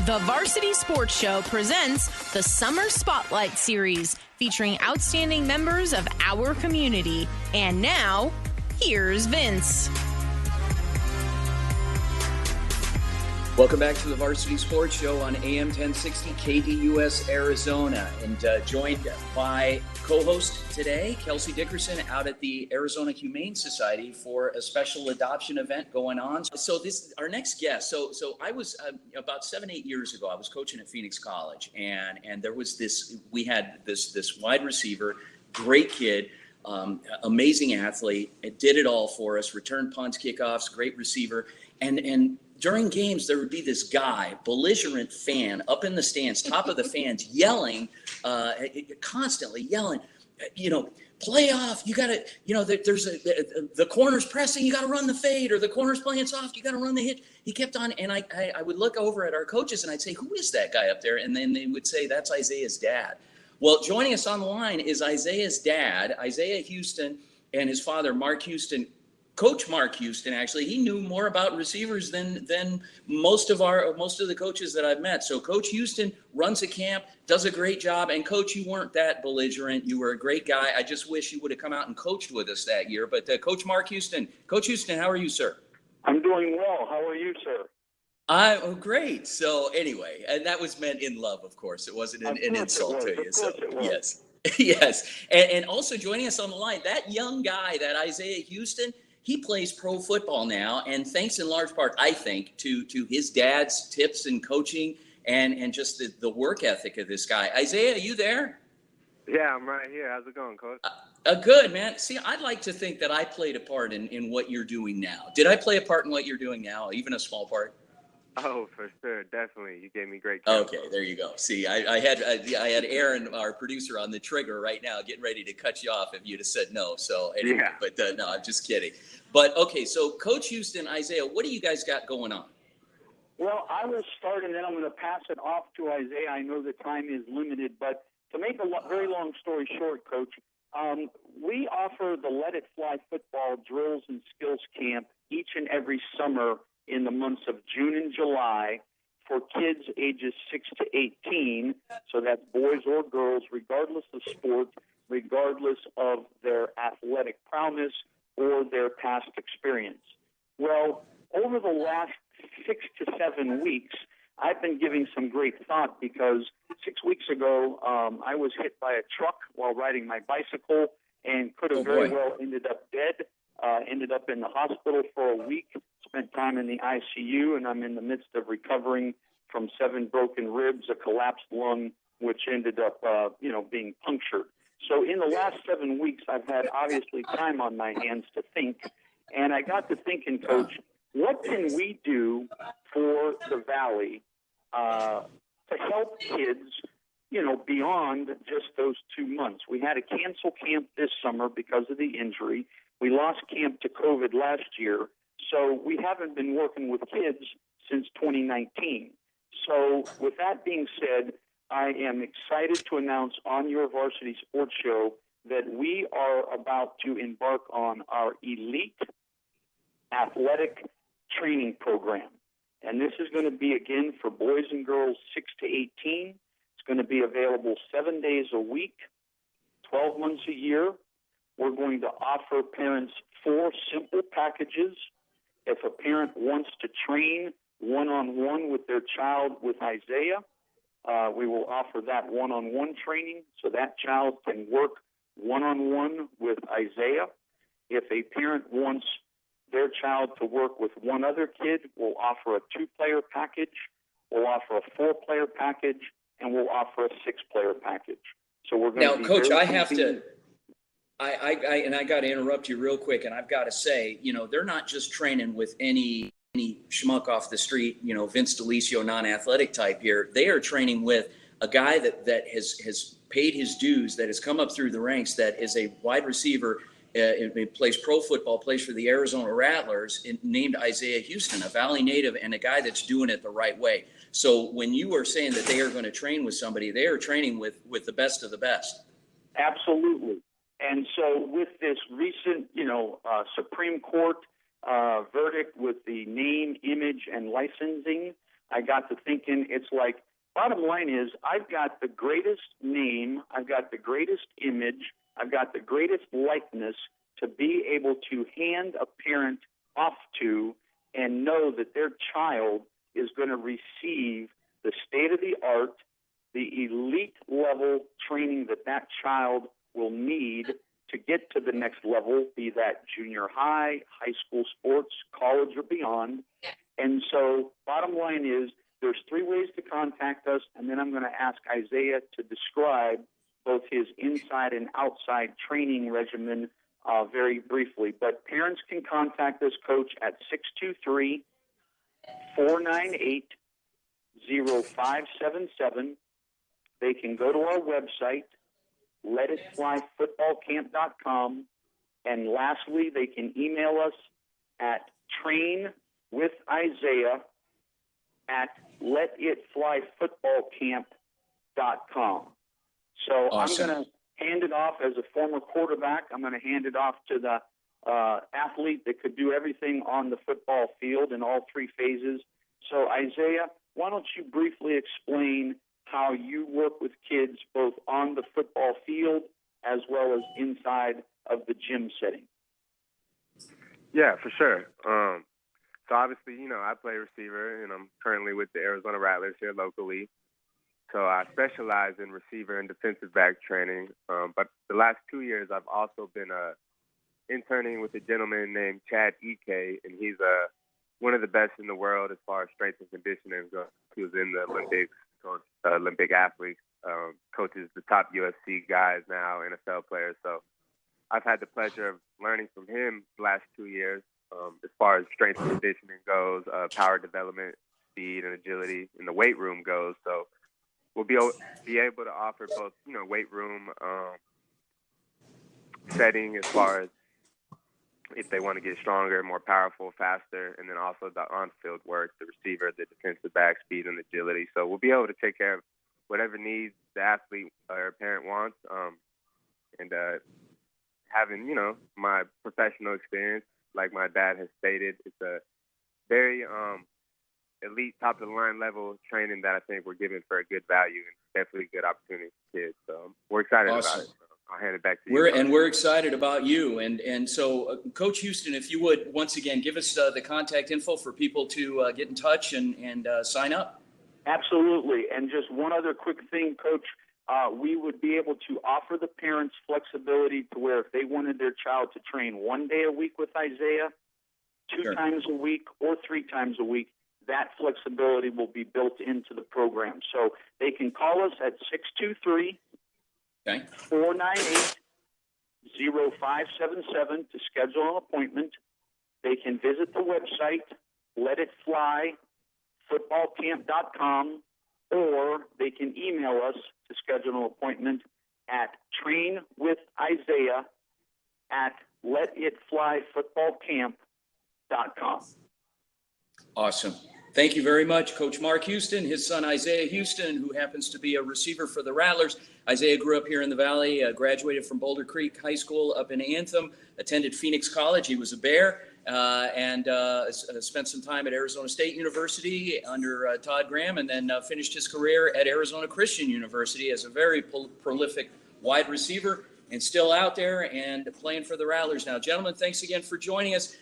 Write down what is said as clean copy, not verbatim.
The Varsity Sports Show presents the Summer Spotlight Series, featuring outstanding members of our community. And now, here's Vince. Welcome back to the Varsity Sports Show on AM 1060 KDUS Arizona, and joined by co-host today, Kelsey Dickerson, out at the Arizona Humane Society for a special adoption event going on. So this our next guest. So I was about 7-8 years ago, I was coaching at Phoenix College, and there was we had this wide receiver, great kid, amazing athlete, it did it all for us, returned punts, kickoffs, great receiver, and during games, there would be this guy, belligerent fan, up in the stands, top of the fans, yelling, constantly yelling, play off. You got to, there's the corner's pressing. You got to run the fade, or the corner's playing soft. You got to run the hitch. He kept on, and I would look over at our coaches, and I'd say, who is that guy up there? And then they would say, that's Isaiah's dad. Well, joining us on the line is Isaiah's dad, Isaiah Huston, and his father, Mark Huston. Coach Mark Huston, actually, he knew more about receivers than most of the coaches that I've met. So Coach Huston runs a camp, does a great job. And Coach, you weren't that belligerent. You were a great guy. I just wish you would have come out and coached with us that year. But Coach Mark Huston, Coach Huston, how are you, sir? I'm doing well. How are you, sir? Oh, great. So anyway, and that was meant in love, of course. It wasn't an insult to you. So yes, yes. And also joining us on the line, that young guy, that Isaiah Huston. He plays pro football now, and thanks in large part, I think, to his dad's tips and coaching and just the work ethic of this guy. Isaiah, are you there? Yeah, I'm right here. How's it going, Coach? Good, man. See, I'd like to think that I played a part in what you're doing now. Did I play a part in what you're doing now, even a small part? Oh, for sure, definitely. You gave me great time. Okay, there you go. See, I had Aaron, our producer, on the trigger right now, getting ready to cut you off if you'd have said no. So anyway, yeah. But no, I'm just kidding. But okay, so Coach Huston, Isaiah, what do you guys got going on? Well, I will start, and then I'm going to pass it off to Isaiah. I know the time is limited, but to make a very long story short, Coach, we offer the Let It Fly football drills and skills camp each and every summer in the months of June and July for kids ages 6 to 18, so that's boys or girls, regardless of sport, regardless of their athletic prowess or their past experience. Well, over the last 6 to 7 weeks, I've been giving some great thought because 6 weeks ago, I was hit by a truck while riding my bicycle and could have very well ended up dead. Ended up in the hospital for a week, spent time in the ICU, and I'm in the midst of recovering from 7 broken ribs, a collapsed lung, which ended up, being punctured. So in the last 7 weeks, I've had obviously time on my hands to think, and I got to thinking, Coach, what can we do for the Valley to help kids, beyond just those 2 months? We had to cancel camp this summer because of the injury. We lost camp to COVID last year, so we haven't been working with kids since 2019. So with that being said, I am excited to announce on your Varsity Sports Show that we are about to embark on our elite athletic training program. And this is going to be, again, for boys and girls 6 to 18. It's going to be available 7 days a week, 12 months a year. We're going to offer parents 4 simple packages. If a parent wants to train one-on-one with their child with Isaiah, we will offer that one-on-one training so that child can work one-on-one with Isaiah. If a parent wants their child to work with one other kid, we'll offer a 2-player package, we'll offer a 4-player package, and we'll offer a 6-player package. So we're going to be Coach, I have to. I got to interrupt you real quick, and I've got to say, they're not just training with any schmuck off the street, Vince DeLisio, non-athletic type here. They are training with a guy that has paid his dues, that has come up through the ranks, that is a wide receiver, plays pro football, plays for the Arizona Rattlers, named Isaiah Huston, a Valley native, and a guy that's doing it the right way. So when you were saying that they are going to train with somebody, they are training with the best of the best. Absolutely. And so with this recent, Supreme Court verdict with the name, image, and licensing, I got to thinking, it's like, bottom line is, I've got the greatest name, I've got the greatest image, I've got the greatest likeness to be able to hand a parent off to and know that their child is going to receive the state-of-the-art, the elite level training that that child will need to get to the next level, be that junior high, high school sports, college, or beyond. And so bottom line is, there's 3 ways to contact us, and then I'm going to ask Isaiah to describe both his inside and outside training regimen very briefly. But parents can contact us, Coach, at 623-498-0577. They can go to our website, letitflyfootballcamp.com. And lastly, they can email us at trainwithisaiah@letitflyfootballcamp.com. So awesome. I'm going to hand it off as a former quarterback. I'm going to hand it off to the athlete that could do everything on the football field in all 3 phases. So, Isaiah, why don't you briefly explain how you work with kids both on the football field as well as inside of the gym setting? Yeah, for sure. So obviously, I play receiver, and I'm currently with the Arizona Rattlers here locally. So I specialize in receiver and defensive back training. But the last 2 years, I've also been interning with a gentleman named Chad Ike, and he's one of the best in the world as far as strength and conditioning goes. He was in the Olympics, Olympic athlete, coaches the top UFC guys now, NFL players. So I've had the pleasure of learning from him the last 2 years as far as strength and conditioning goes, power development, speed, and agility in the weight room goes. So we'll be able to offer both, weight room setting as far as if they want to get stronger, more powerful, faster, and then also the on-field work, the receiver, the defensive back, speed, and agility. So we'll be able to take care of whatever needs the athlete or parent wants. And having, my professional experience, like my dad has stated, it's a very elite, top-of-the-line level training that I think we're giving for a good value and definitely a good opportunity for kids. So we're excited about it. I'll hand it back to you. We're excited about you. And so, Coach Huston, if you would, once again, give us the contact info for people to get in touch and sign up. Absolutely. And just one other quick thing, Coach. We would be able to offer the parents flexibility to where if they wanted their child to train 1 day a week with Isaiah, 2 times a week, or 3 times a week, that flexibility will be built into the program. So they can call us at 623-498-0577 to schedule an appointment. They can visit the website, letitflyfootballcamp.com, or they can email us to schedule an appointment at trainwithisaiah@letitflyfootballcamp.com. Awesome. Thank you very much, Coach Mark Huston, his son Isaiah Huston, who happens to be a receiver for the Rattlers. Isaiah grew up here in the Valley, graduated from Boulder Creek High School up in Anthem, attended Phoenix College. He was a Bear, and spent some time at Arizona State University under Todd Graham, and then finished his career at Arizona Christian University as a very prolific wide receiver, and still out there and playing for the Rattlers now. Gentlemen, thanks again for joining us.